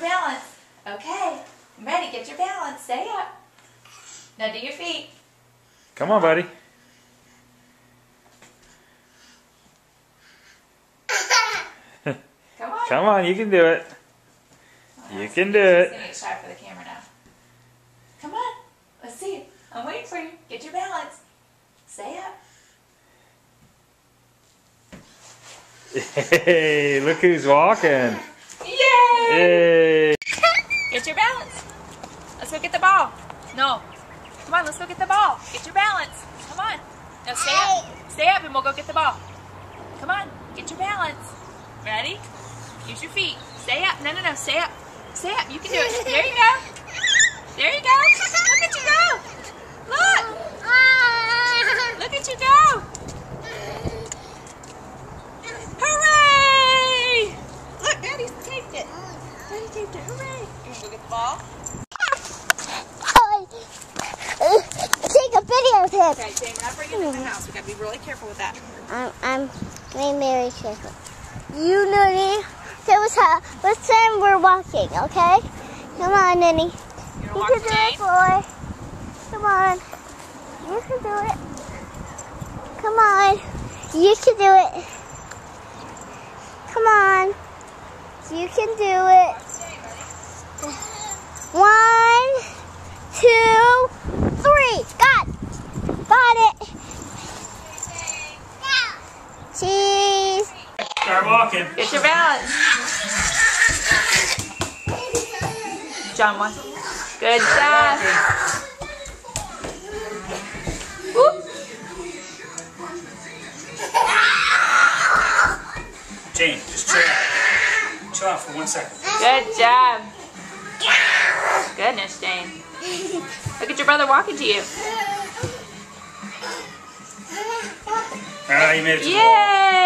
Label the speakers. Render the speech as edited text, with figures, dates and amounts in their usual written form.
Speaker 1: your balance. Okay. Ready, get your balance. Stay up. Now do your feet.
Speaker 2: Come on, buddy.
Speaker 1: Come on.
Speaker 2: Come on, you can do it. You can do it.
Speaker 1: He's gonna get shy for the camera now. Come on. Let's see it. I'm waiting for you. Get your balance. Stay up.
Speaker 2: Hey, look who's walking.
Speaker 1: Yay!
Speaker 2: Hey.
Speaker 1: Get your balance. Let's go get the ball. No. Come on, let's go get the ball. Get your balance. Come on. Now stay up. Stay up and we'll go get the ball. Come on. Get your balance. Ready? Use your feet. Stay up. No, no, no. Stay up. Stay up. You can do it. There you go. There you go. Look at you go. Look. Look at you go. Hooray! Look, Daddy's taped it. Daddy taped it. Hooray. You want to go get the ball?
Speaker 3: Take a video of him.
Speaker 1: Okay, Jane, we're not bringing it in the house. We got to be really careful with that.
Speaker 3: I'm being very careful. You, Nuni, tell us what time we're walking, okay? Come on, Nuni.
Speaker 1: You
Speaker 3: You
Speaker 1: want to
Speaker 3: can
Speaker 1: walk
Speaker 3: do
Speaker 1: with
Speaker 3: it,
Speaker 1: Jane?
Speaker 3: boy. Come on. You can do it. Come on. You can do it. Come on. You can do it. 1, 2, 3. Got it. Cheese.
Speaker 2: Start walking.
Speaker 1: Get your balance. John, one. Good job. Whoop.
Speaker 2: Jane, just chill out. Chill out for 1 second.
Speaker 1: Good job. Goodness, Jane. Look at your brother walking to you.
Speaker 2: Ah, you made it to the wall.
Speaker 1: Yay!